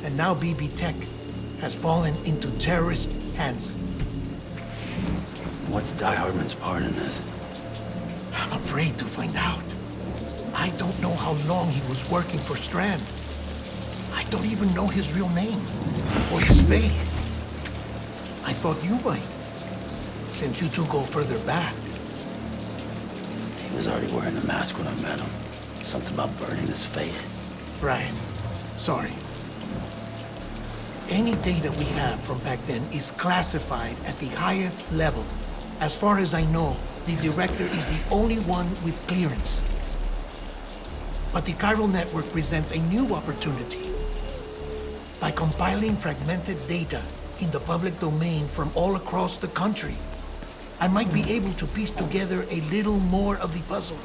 And now BB Tech has fallen into terrorist hands. What's Die Hardman's part in this? I'm afraid to find out. I don't know how long he was working for Strand. I don't even know his real name or his face. I thought you might, since you two go further back. He was already wearing the mask when I met him. Something about burning his face. Right. Sorry. Any data we have from back then is classified at the highest level. As far as I know, the director is the only one with clearance. But the chiral network presents a new opportunity. By compiling fragmented data in the public domain from all across the country, I might be able to piece together a little more of the puzzle.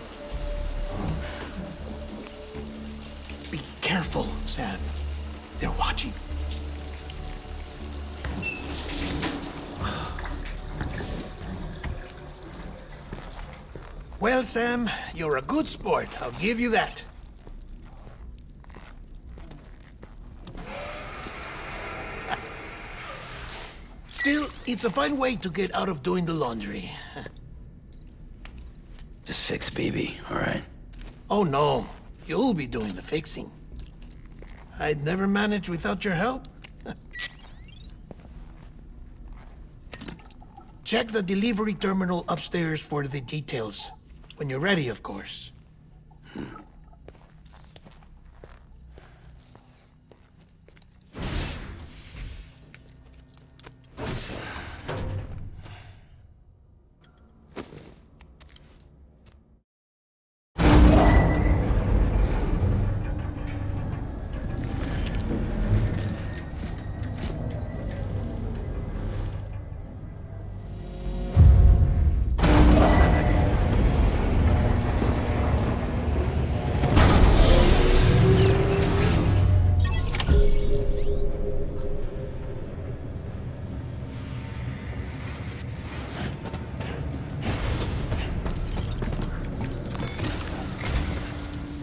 Be careful, Sam. They're watching. Well, Sam, you're a good sport. I'll give you that. Still, it's a fine way to get out of doing the laundry. Just fix BB, all right? Oh, no. You'll be doing the fixing. I'd never manage without your help. Check the delivery terminal upstairs for the details. When you're ready, of course.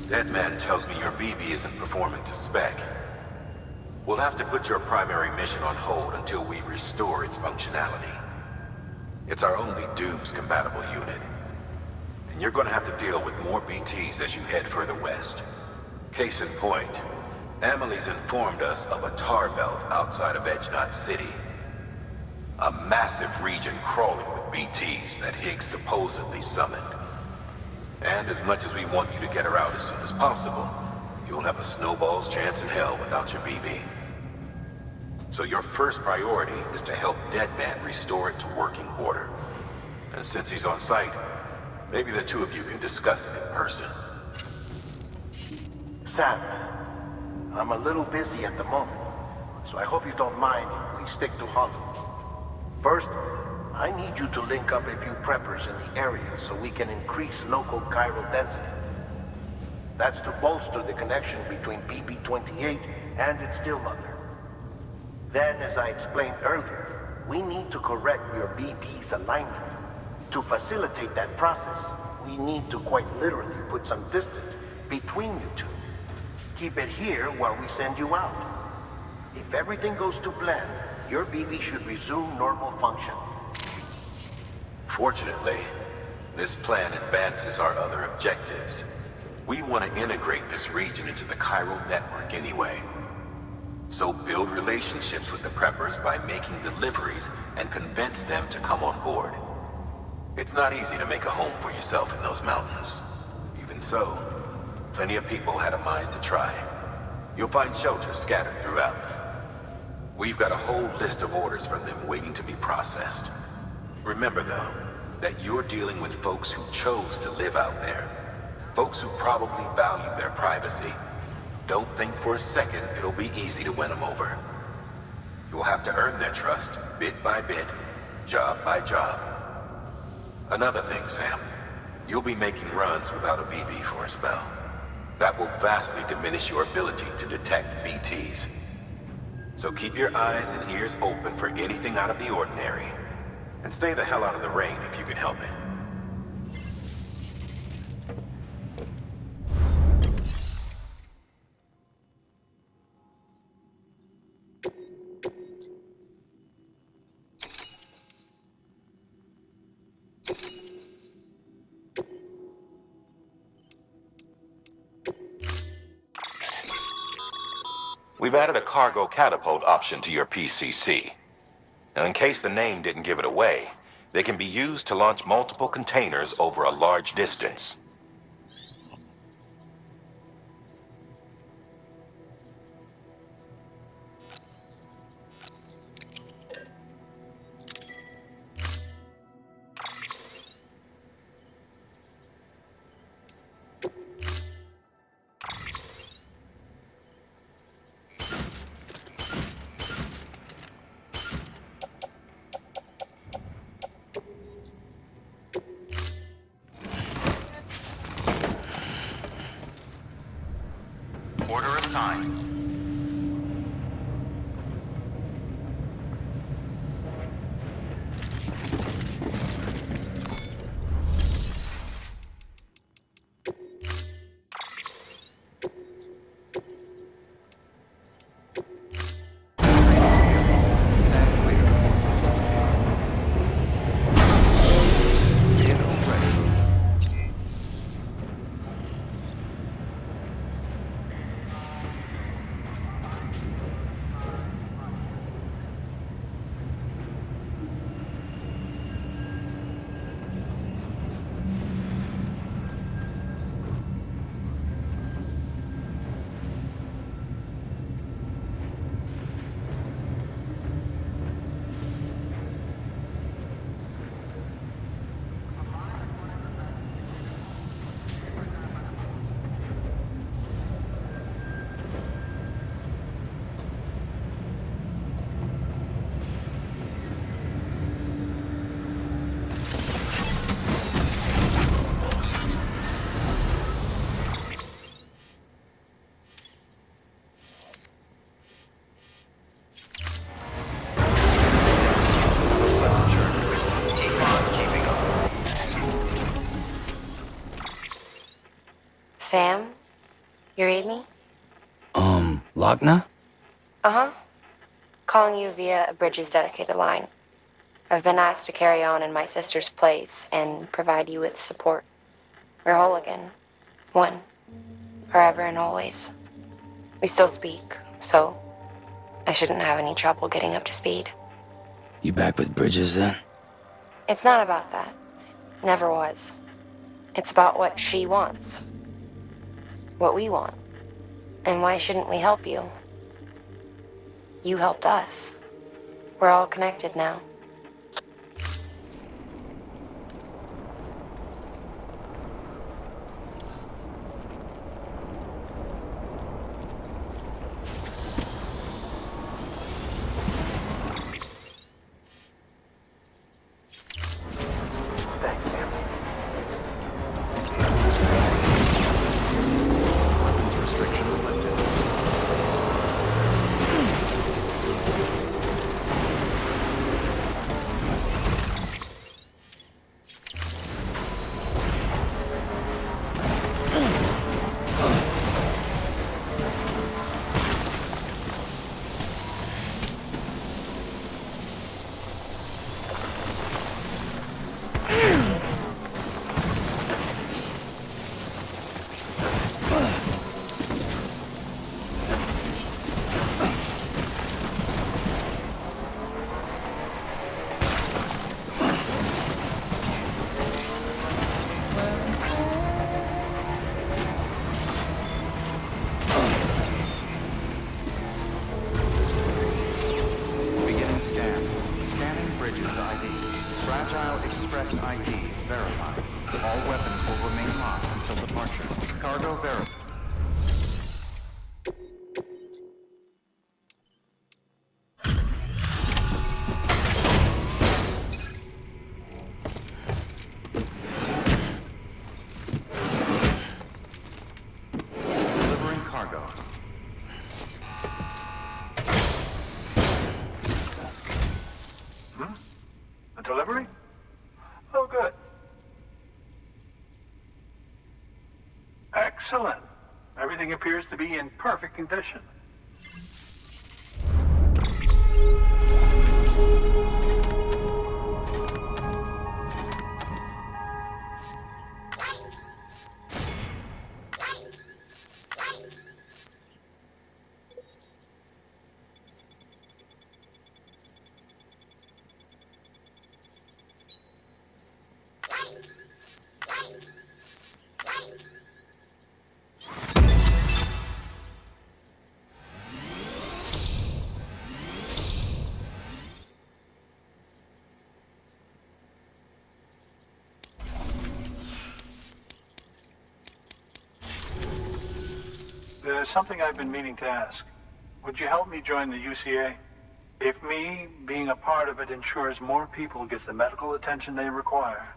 That man tells me your BB isn't performing to spec. We'll have to put your primary mission on hold until we restore its functionality. It's our only Dooms-compatible unit. And you're gonna have to deal with more BTs as you head further west. Case in point, Amelie's informed us of a tar belt outside of Edgenot City. A massive region crawling with BTs that Higgs supposedly summoned. And as much as we want you to get her out as soon as possible, you'll have a snowball's chance in hell without your BB. So your first priority is to help Deadman restore it to working order. And since he's on site, maybe the two of you can discuss it in person. Sam, I'm a little busy at the moment, so I hope you don't mind if we stick to Hollow. First, I need you to link up a few preppers in the area so we can increase local chiral density. That's to bolster the connection between BB-28 and its still mother. Then, as I explained earlier, we need to correct your BB's alignment. To facilitate that process, we need to quite literally put some distance between you two. Keep it here while we send you out. If everything goes to plan, your BB should resume normal function. Fortunately, this plan advances our other objectives. We want to integrate this region into the chiral network anyway. So build relationships with the preppers by making deliveries and convince them to come on board. It's not easy to make a home for yourself in those mountains. Even so, plenty of people had a mind to try. You'll find shelters scattered throughout. We've got a whole list of orders from them waiting to be processed. Remember, though, that you're dealing with folks who chose to live out there. Folks who probably value their privacy. Don't think for a second it'll be easy to win them over. You'll have to earn their trust, bit by bit, job by job. Another thing, Sam. You'll be making runs without a BB for a spell. That will vastly diminish your ability to detect BTs. So keep your eyes and ears open for anything out of the ordinary. And stay the hell out of the rain if you can help it. We've added a cargo catapult option to your PCC. Now, in case the name didn't give it away, they can be used to launch multiple containers over a large distance. Order assigned. Stand clear. Vehicle ready. Pleasant journey. Keep on keeping up. Sam, you read me? Lochna? Uh-huh. Calling you via a Bridges dedicated line. I've been asked to carry on in my sister's place and provide you with support. We're whole again. One. Forever and always. We still speak, so I shouldn't have any trouble getting up to speed. You back with Bridges then? It's not about that. Never was. It's about what she wants. What we want. And why shouldn't we help you? You helped us. We're all connected now. Thanks, Sam. Weapons restrictions lifted. Beginning scan. Scanning Bridges ID. Fragile Express ID verified. All weapons will remain locked until departure. Cargo verified. Delivering cargo. A delivery? Oh, good. Excellent. Everything appears to be in perfect condition. There's something I've been meaning to ask. Would you help me join the UCA? If me being a part of it ensures more people get the medical attention they require,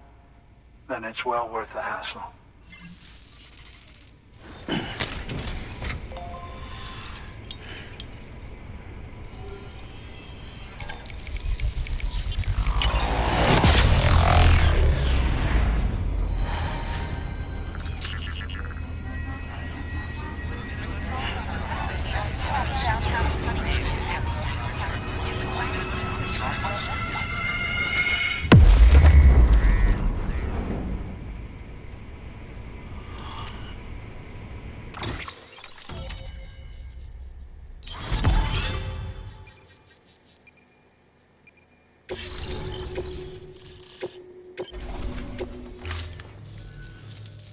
then it's well worth the hassle.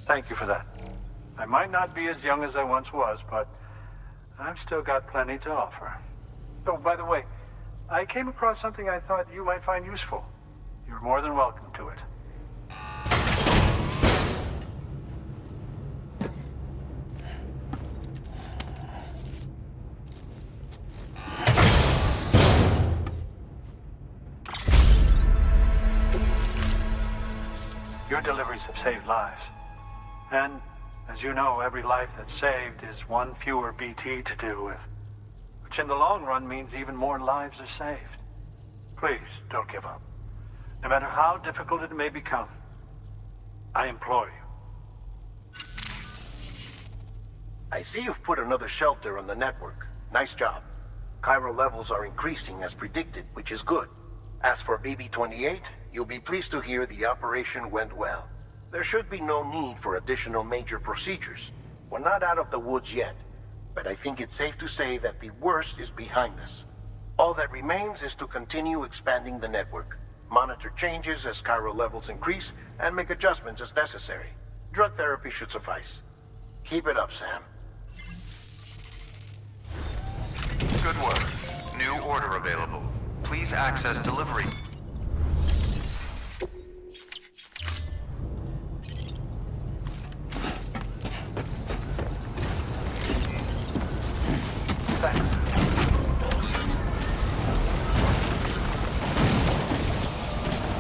Thank you for that. I might not be as young as I once was, but I've still got plenty to offer. Oh, by the way, I came across something I thought you might find useful. You're more than welcome to it. Your deliveries have saved lives. And, as you know, every life that's saved is one fewer BT to deal with. Which in the long run means even more lives are saved. Please, don't give up. No matter how difficult it may become, I implore you. I see you've put another shelter on the network. Nice job. Chiral levels are increasing as predicted, which is good. As for BB-28, you'll be pleased to hear the operation went well. There should be no need for additional major procedures. We're not out of the woods yet, but I think it's safe to say that the worst is behind us. All that remains is to continue expanding the network, monitor changes as chiral levels increase, and make adjustments as necessary. Drug therapy should suffice. Keep it up, Sam. Good work. New order available. Please access delivery.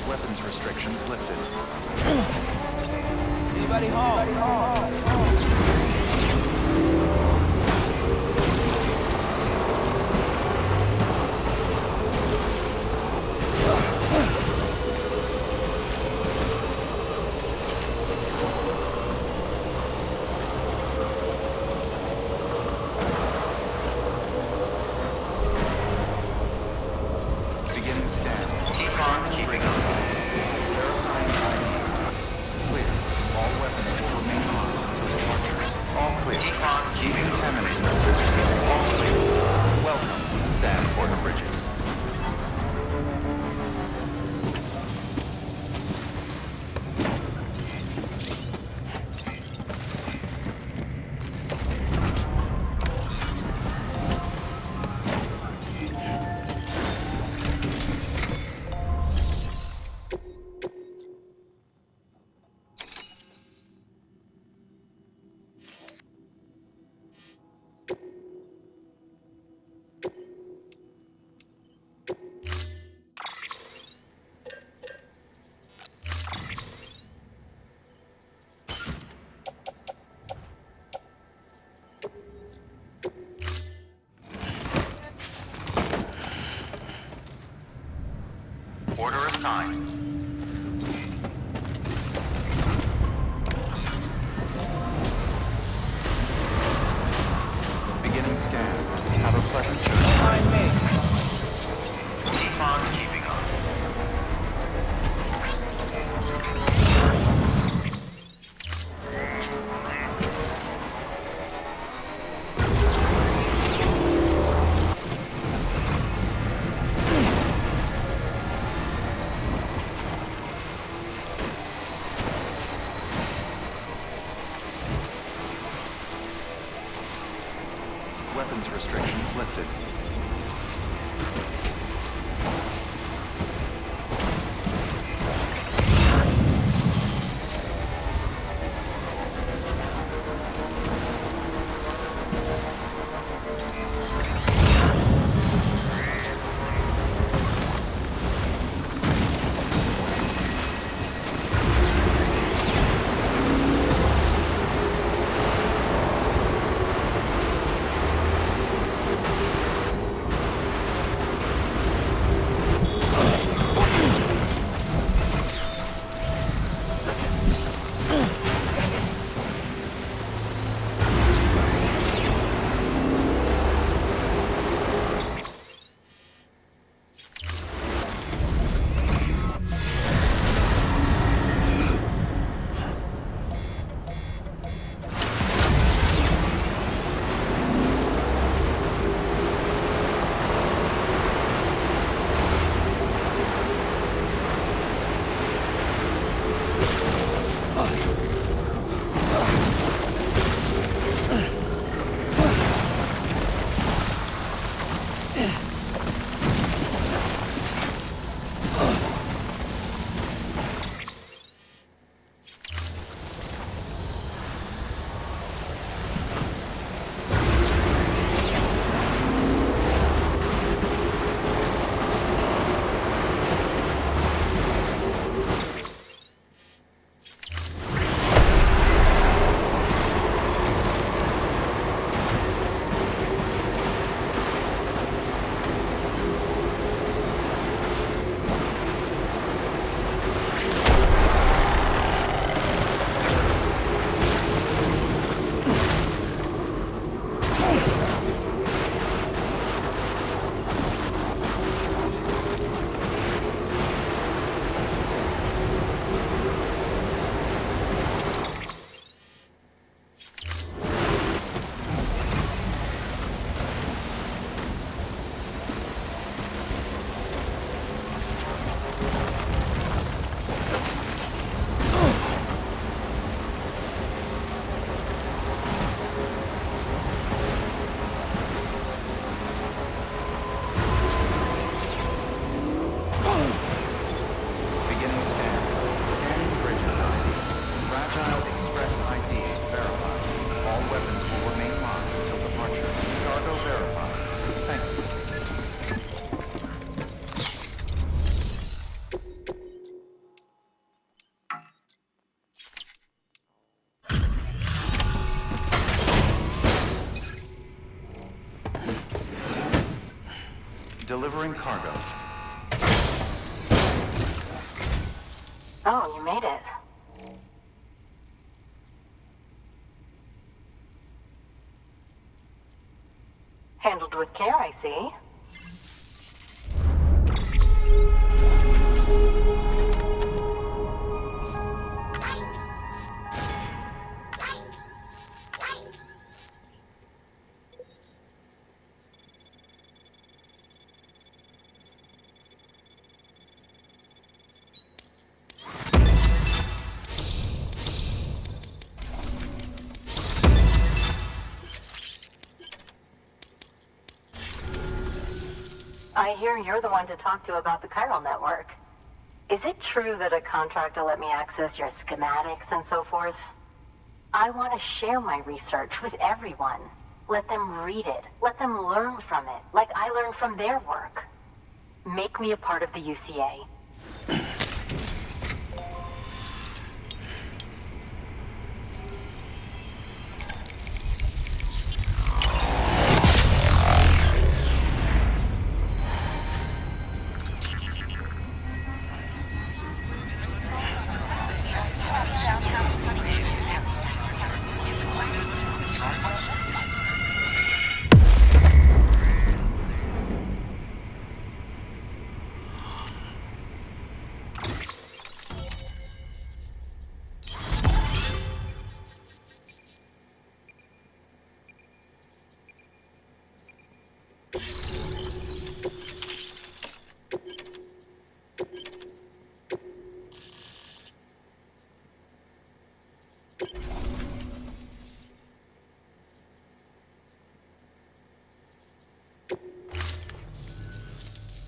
Weapons restrictions lifted. Anybody home? Beginning scan. Keep on keeping up. Verifying ID. Clear. All weapons will remain on until departure. All clear. Keep on keeping contaminating the surface. All clear. Welcome, Sam Porter Bridges. Order assigned. Beginning scan. Have a pleasant journey. Behind me. Keep on keeping up. Weapons restrictions lifted. delivering cargo. Oh, you made it. Handled with care, I see. I hear you're the one to talk to about the chiral network. Is it true that a contractor let me access your schematics and so forth? I want to share my research with everyone. Let them read it. Let them learn from it, like I learned from their work. Make me a part of the UCA.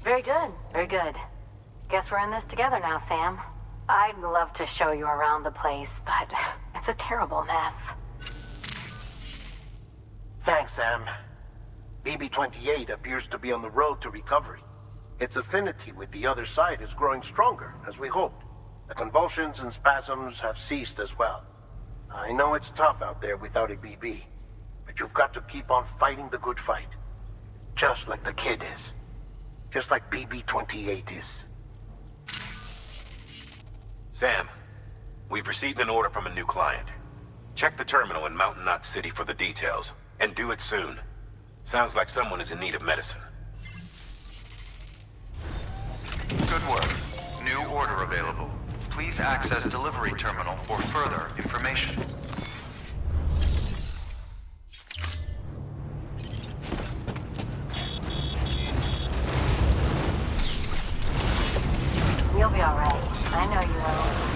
Very good, very good. Guess we're in this together now, Sam. I'd love to show you around the place, but it's a terrible mess. Thanks, Sam. BB-28 appears to be on the road to recovery. Its affinity with the other side is growing stronger, as we hoped. The convulsions and spasms have ceased as well. I know it's tough out there without a BB, but you've got to keep on fighting the good fight. Just like the kid is. Just like BB-28 is. Sam, we've received an order from a new client. Check the terminal in Mountain Knot City for the details, and do it soon. Sounds like someone is in need of medicine. Good work. New order available. Please access delivery terminal for further information. You'll be all right. I know you will.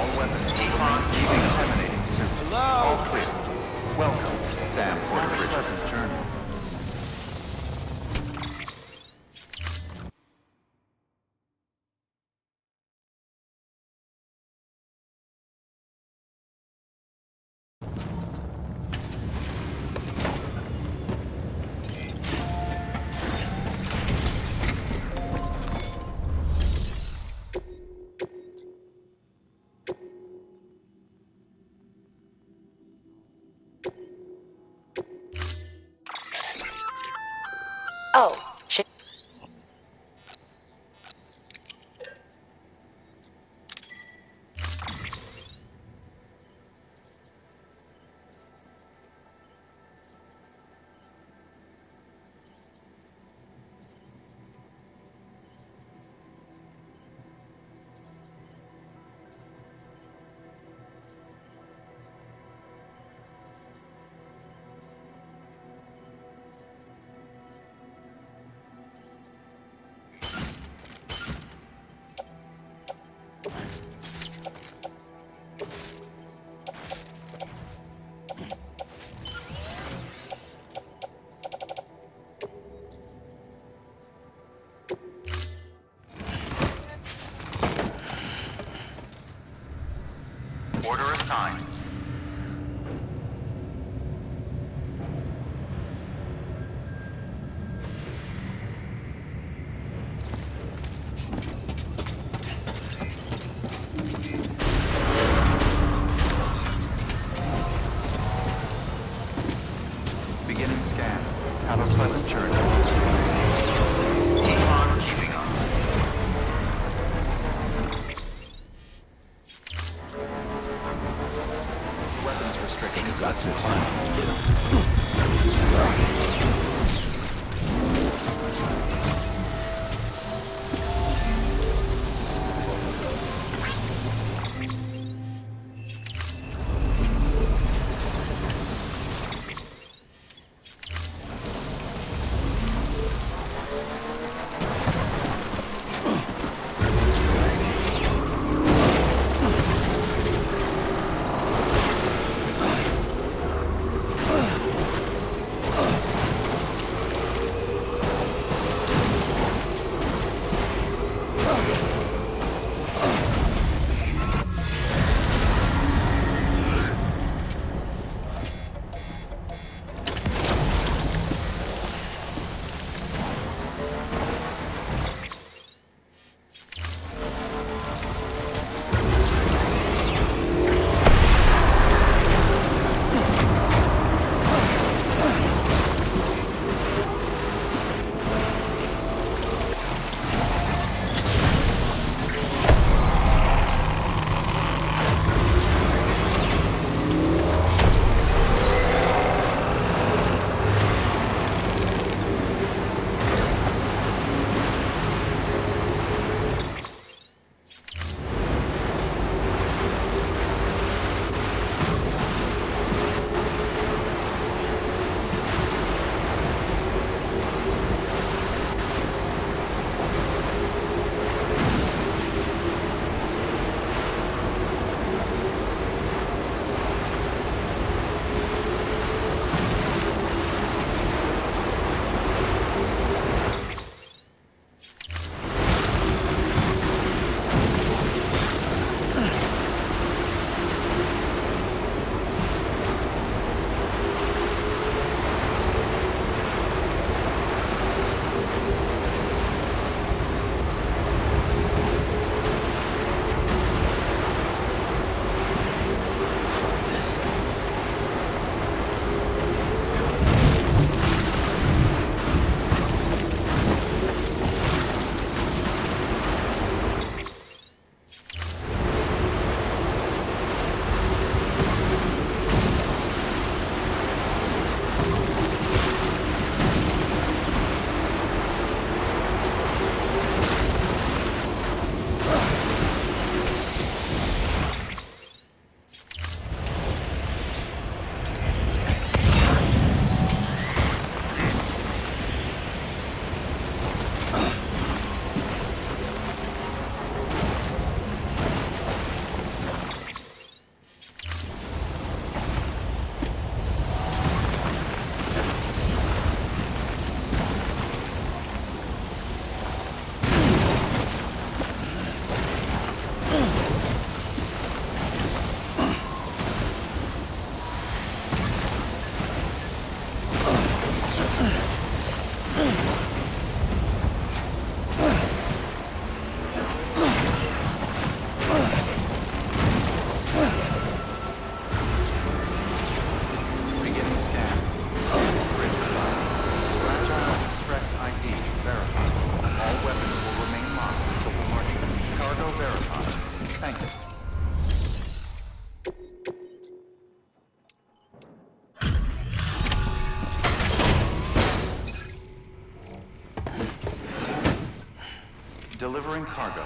All weapons will remain decontaminating soon. Hello? All clear. Welcome, Sam Porter Bridges. Have a pleasant journey. Oh, shit. Order assigned. Beginning scan. Have a pleasant journey. Keep on keeping on. Weapons restrictions. Got some climb. Get him. Thank you. Delivering cargo.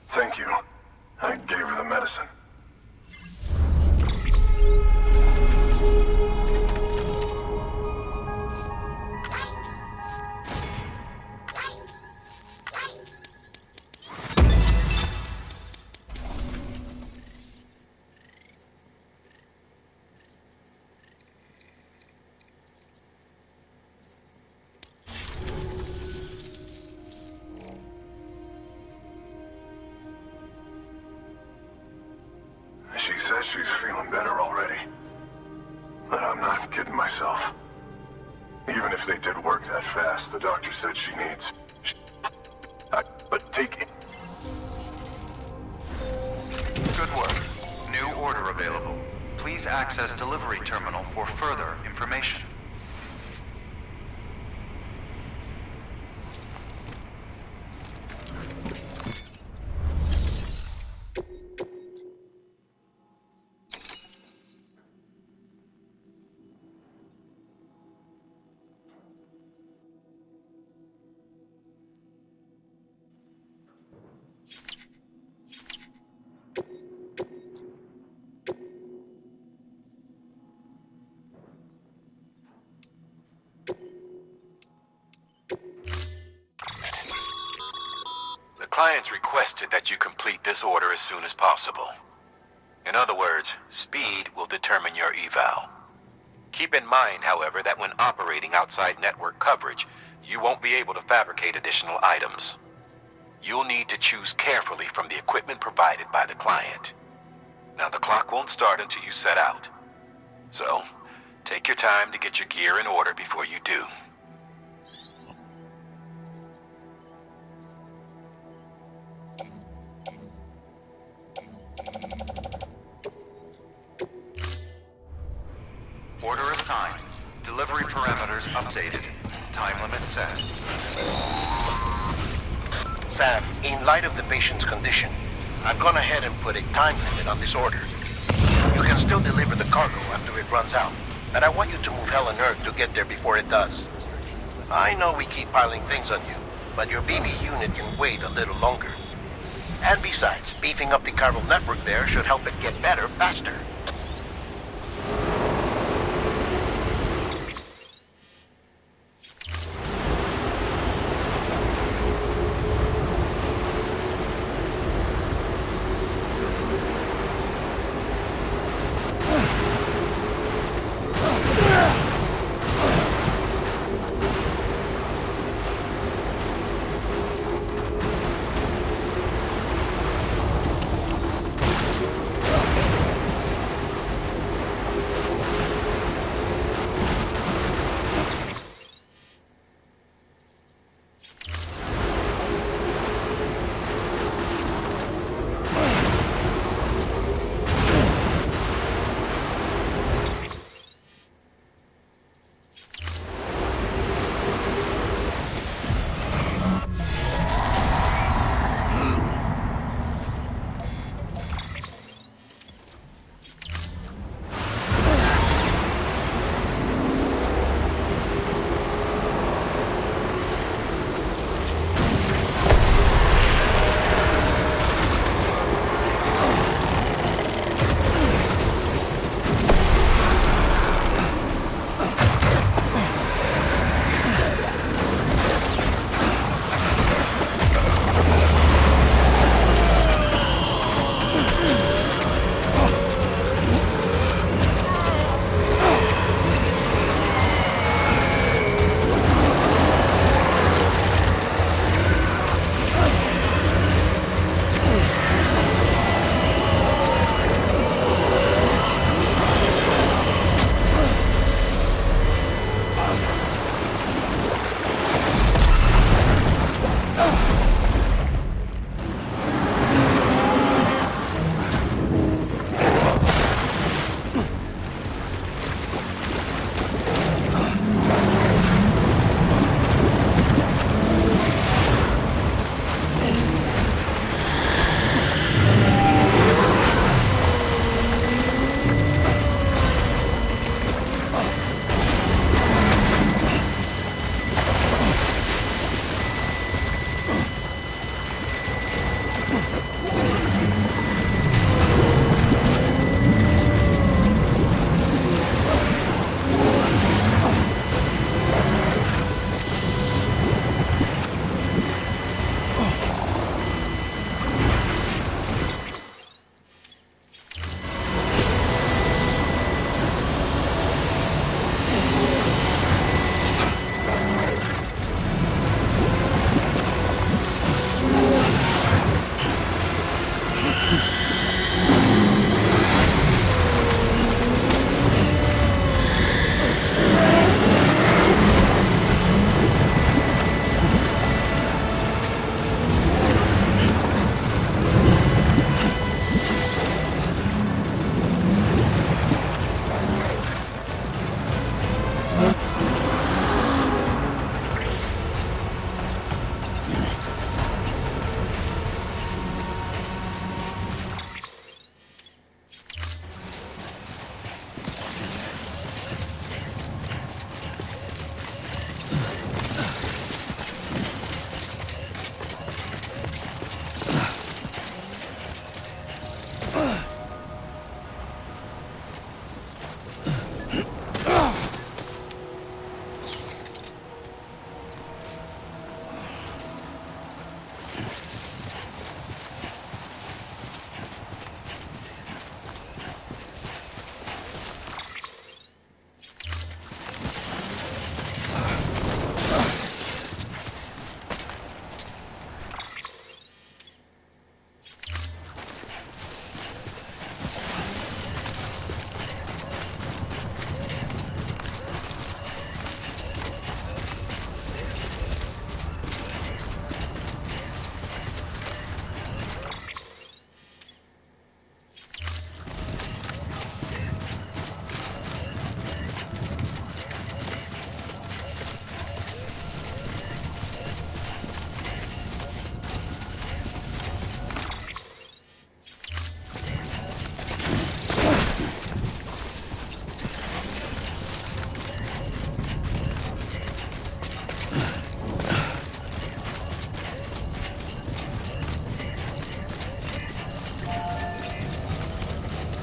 Thank you. I gave her the medicine. She says she's feeling better already. But I'm not kidding myself. Even if they did work that fast, the doctor said she needs... But take it. Good work. New order available. Please access delivery terminal for further information. The client's requested that you complete this order as soon as possible. In other words, speed will determine your eval. Keep in mind, however, that when operating outside network coverage, you won't be able to fabricate additional items. You'll need to choose carefully from the equipment provided by the client. Now, the clock won't start until you set out. So, take your time to get your gear in order before you do. Order assigned. Delivery parameters updated. Time limit set. Sam, in light of the patient's condition, I've gone ahead and put a time limit on this order. You can still deliver the cargo after it runs out, and I want you to move hell and earth to get there before it does. I know we keep piling things on you, but your BB unit can wait a little longer. And besides, beefing up the chiral network there should help it get better faster.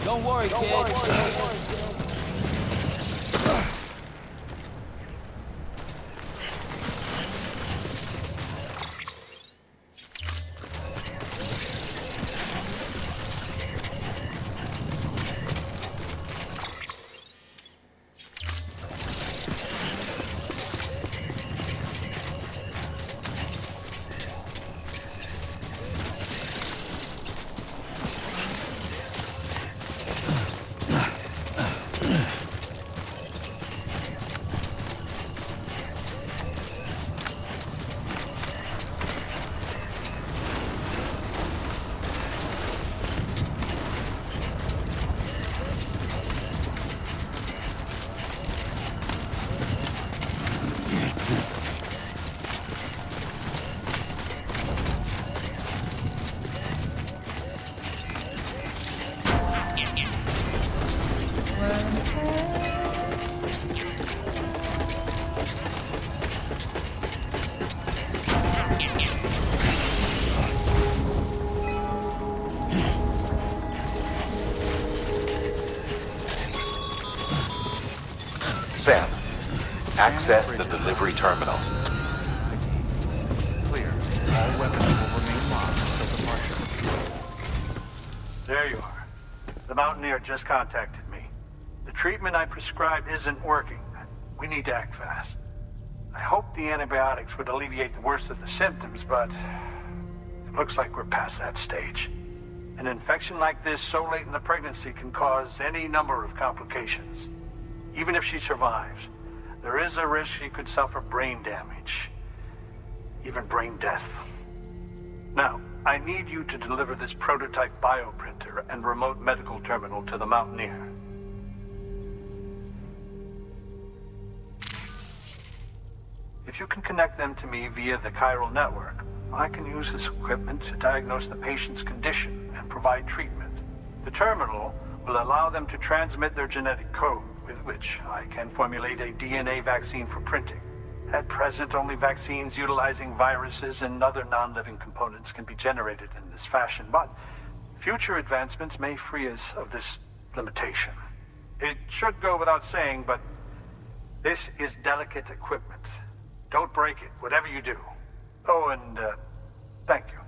Don't worry, kid. Sam, access the delivery terminal. Clear. All weapons will remain locked until departure. There you are. The Mountaineer just contacted me. The treatment I prescribed isn't working. We need to act fast. I hoped the antibiotics would alleviate the worst of the symptoms, but it looks like we're past that stage. An infection like this so late in the pregnancy can cause any number of complications. Even if she survives, there is a risk she could suffer brain damage, even brain death. Now, I need you to deliver this prototype bioprinter and remote medical terminal to the Mountaineer. If you can connect them to me via the chiral network, I can use this equipment to diagnose the patient's condition and provide treatment. The terminal will allow them to transmit their genetic code, with which I can formulate a DNA vaccine for printing. At present, only vaccines utilizing viruses and other non-living components can be generated in this fashion, but future advancements may free us of this limitation. It should go without saying, but this is delicate equipment. Don't break it, whatever you do. Oh, and thank you.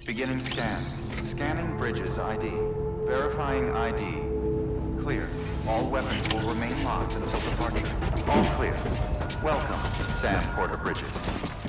Beginning scan. Scanning bridges ID. Verifying ID. Clear. All weapons will remain locked until departure. All clear. Welcome, Sam Porter Bridges.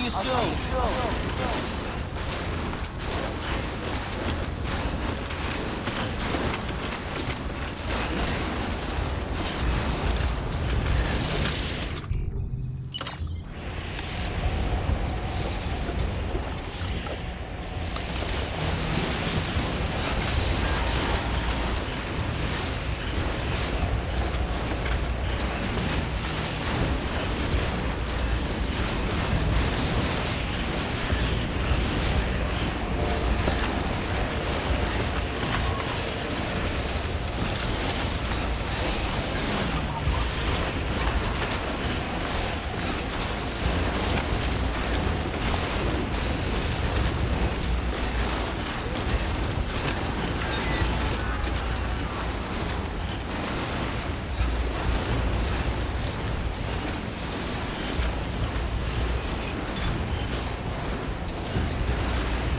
you soon.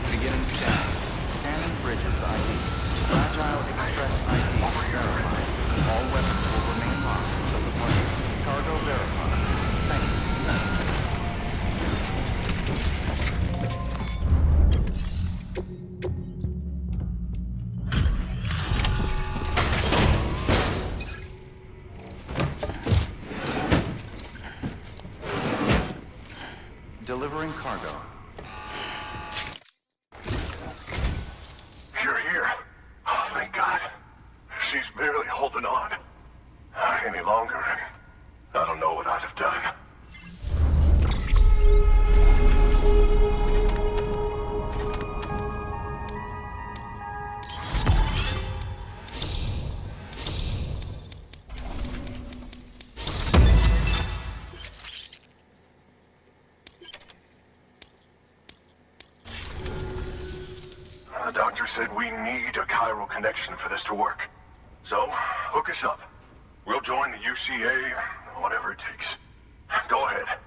Beginning scan. Scanning bridges ID. Fragile Express ID verified. All weapons will remain locked until departure. Cargo verified. Thank you. Delivering cargo. You're here. Oh, thank God. She's barely holding on. Any longer, and I don't know what I'd have done. The doctor said we need a chiral connection for this to work. So, hook us up. We'll join the UCA, whatever it takes. Go ahead.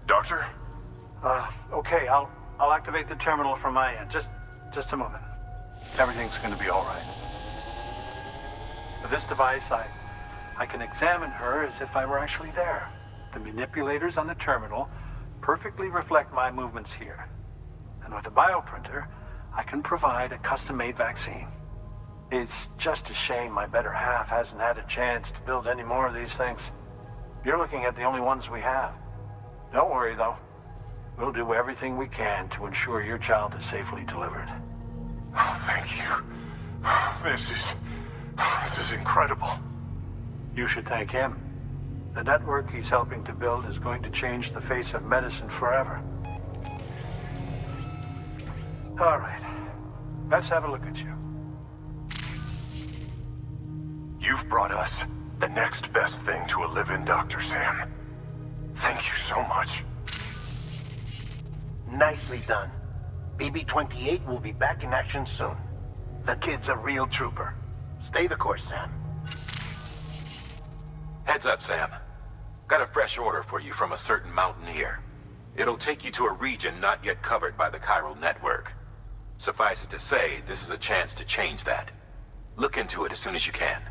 Doctor? Okay, I'll activate the terminal from my end. Just a moment. Everything's gonna be all right. With this device, I can examine her as if I were actually there. The manipulators on the terminal perfectly reflect my movements here. And with the bioprinter, I can provide a custom-made vaccine. It's just a shame my better half hasn't had a chance to build any more of these things. You're looking at the only ones we have. Don't worry, though. We'll do everything we can to ensure your child is safely delivered. Oh, thank you. This is incredible. You should thank him. The network he's helping to build is going to change the face of medicine forever. All right. Let's have a look at you. You've brought us the next best thing to a live-in, Dr. Sam. Thank you so much. Nicely done. BB-28 will be back in action soon. The kid's a real trooper. Stay the course, Sam. Heads up, Sam. Got a fresh order for you from a certain mountaineer. It'll take you to a region not yet covered by the chiral network. Suffice it to say, this is a chance to change that. Look into it as soon as you can.